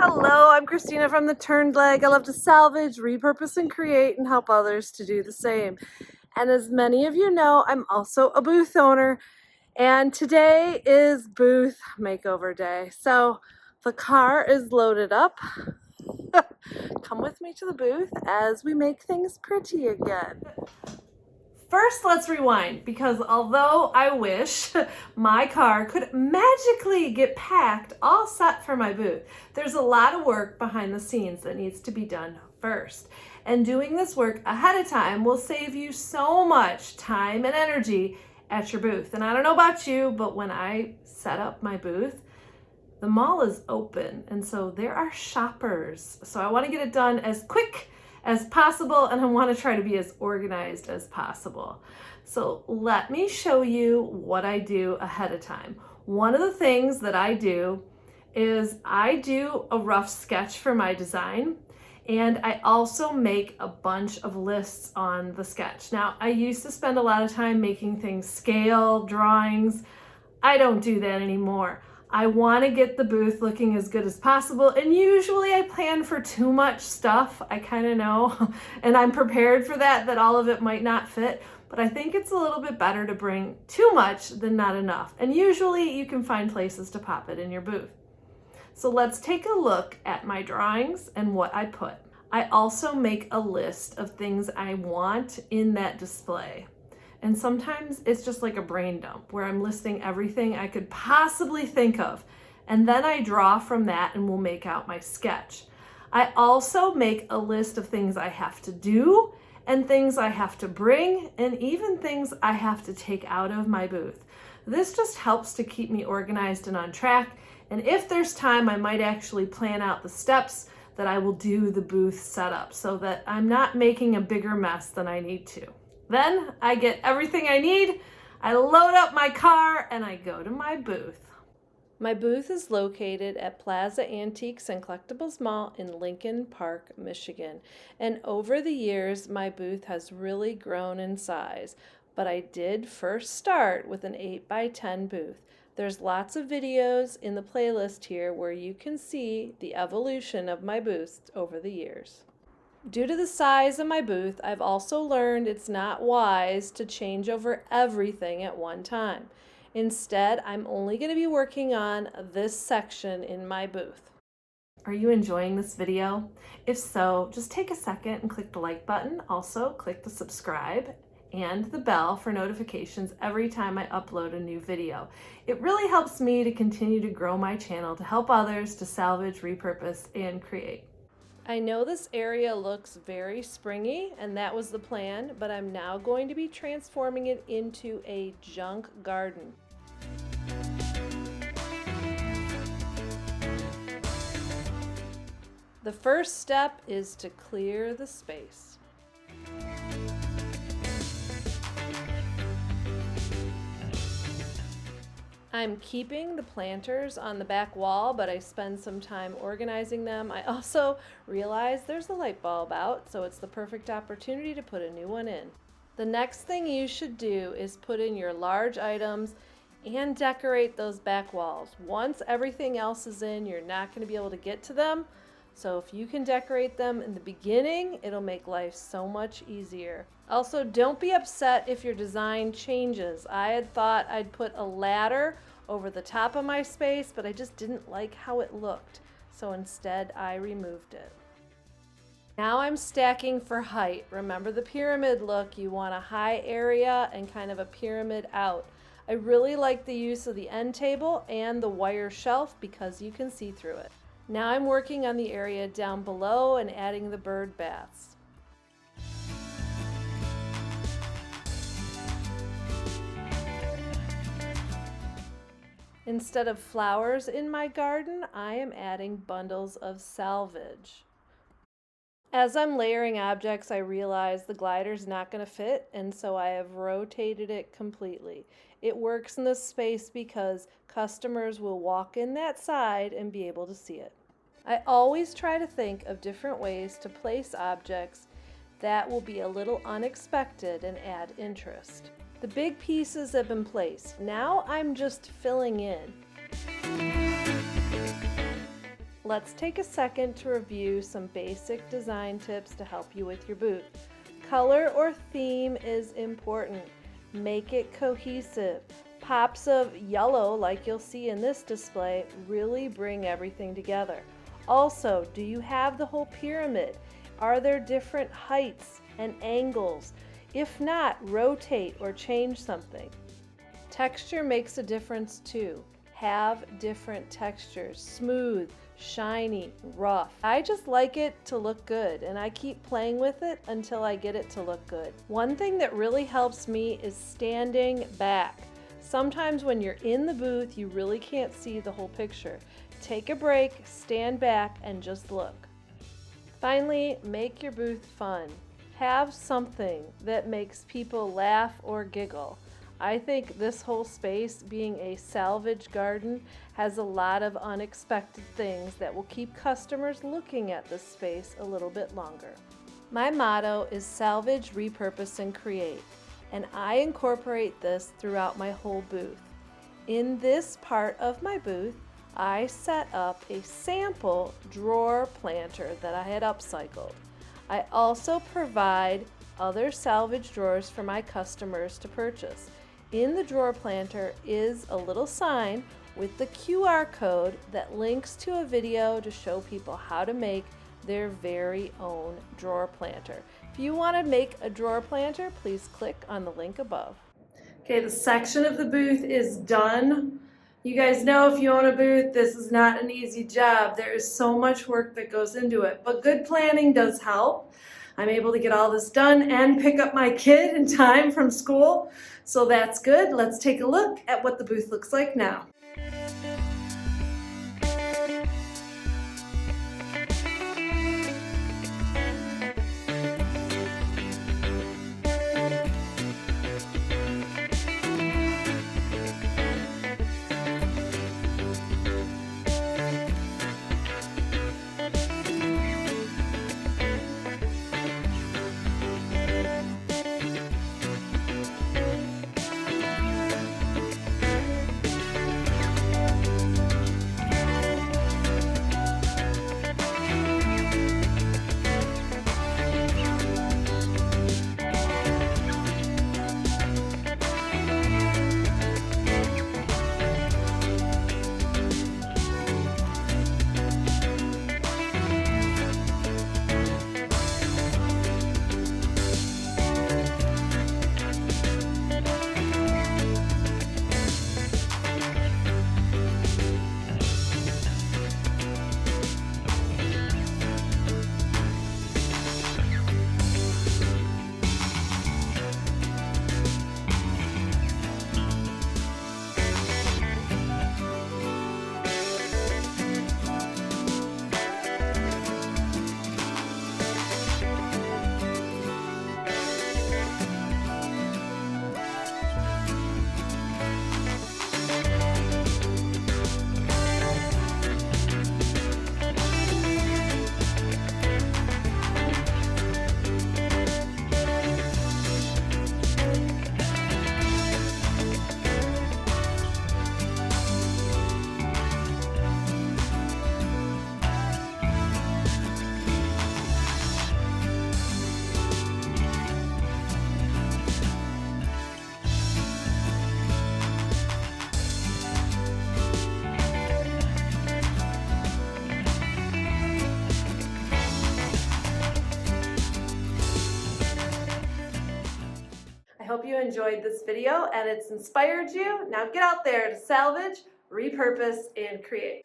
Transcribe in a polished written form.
Hello, I'm Christina from The Turned Leg. I love to salvage, repurpose, and create and help others to do the same. And as many of you know, I'm also a booth owner, and today is booth makeover day. So the car is loaded up. Come with me to the booth as we make things pretty again. First, let's rewind, because although I wish my car could magically get packed all set for my booth, there's a lot of work behind the scenes that needs to be done first. And doing this work ahead of time will save you so much time and energy at your booth. And I don't know about you, but when I set up my booth, the mall is open, and so there are shoppers. So I want to get it done as quick as possible, and I want to try to be as organized as possible. So let me show you what I do ahead of time. One of the things that I do is I do a rough sketch for my design, and I also make a bunch of lists on the sketch. Now, I used to spend a lot of time making things scale, drawings. I don't do that anymore. I want to get the booth looking as good as possible, and usually I plan for too much stuff. I kind of know, and I'm prepared for that all of it might not fit, but I think it's a little bit better to bring too much than not enough, and usually you can find places to pop it in your booth. So let's take a look at my drawings and what I put. I also make a list of things I want in that display. And sometimes it's just like a brain dump where I'm listing everything I could possibly think of. And then I draw from that and will make out my sketch. I also make a list of things I have to do and things I have to bring and even things I have to take out of my booth. This just helps to keep me organized and on track. And if there's time, I might actually plan out the steps that I will do the booth setup so that I'm not making a bigger mess than I need to. Then I get everything I need, I load up my car, and I go to my booth. My booth is located at Plaza Antiques and Collectibles Mall in Lincoln Park, Michigan. And over the years, my booth has really grown in size. But I did first start with an 8x10 booth. There's lots of videos in the playlist here where you can see the evolution of my booths over the years. Due to the size of my booth, I've also learned it's not wise to change over everything at one time. Instead, I'm only going to be working on this section in my booth. Are you enjoying this video? If so, just take a second and click the like button. Also, click the subscribe and the bell for notifications every time I upload a new video. It really helps me to continue to grow my channel to help others to salvage, repurpose, and create. I know this area looks very springy, and that was the plan, but I'm now going to be transforming it into a junk garden. The first step is to clear the space. I'm keeping the planters on the back wall, but I spend some time organizing them. I also realized there's a light bulb out, so it's the perfect opportunity to put a new one in. The next thing you should do is put in your large items and decorate those back walls. Once everything else is in, you're not going to be able to get to them. So if you can decorate them in the beginning, it'll make life so much easier. Also, don't be upset if your design changes. I had thought I'd put a ladder over the top of my space, but I just didn't like how it looked. So instead, I removed it. Now I'm stacking for height. Remember the pyramid look. You want a high area and kind of a pyramid out. I really like the use of the end table and the wire shelf because you can see through it. Now I'm working on the area down below and adding the bird baths. Instead of flowers in my garden, I am adding bundles of salvage. As I'm layering objects, I realize the glider's not going to fit, and so I have rotated it completely. It works in this space because customers will walk in that side and be able to see it. I always try to think of different ways to place objects that will be a little unexpected and add interest. The big pieces have been placed. Now I'm just filling in. Let's take a second to review some basic design tips to help you with your booth. Color or theme is important. Make it cohesive. Pops of yellow, like you'll see in this display, really bring everything together. Also, do you have the whole pyramid? Are there different heights and angles? If not, rotate or change something. Texture makes a difference too. Have different textures, smooth, shiny, rough. I just like it to look good, and I keep playing with it until I get it to look good. One thing that really helps me is standing back. Sometimes when you're in the booth, you really can't see the whole picture. Take a break, stand back, and just look. Finally, make your booth fun. Have something that makes people laugh or giggle. I think this whole space, being a salvage garden, has a lot of unexpected things that will keep customers looking at this space a little bit longer. My motto is salvage, repurpose, and create, and I incorporate this throughout my whole booth. In this part of my booth, I set up a sample drawer planter that I had upcycled. I also provide other salvage drawers for my customers to purchase. In the drawer planter is a little sign with the QR code that links to a video to show people how to make their very own drawer planter. If you want to make a drawer planter, please click on the link above. Okay, the section of the booth is done. You guys know if you own a booth, this is not an easy job. There is so much work that goes into it, but good planning does help. I'm able to get all this done and pick up my kid in time from school, so that's good. Let's take a look at what the booth looks like now. I hope you enjoyed this video and it's inspired you. Now get out there to salvage, repurpose, and create.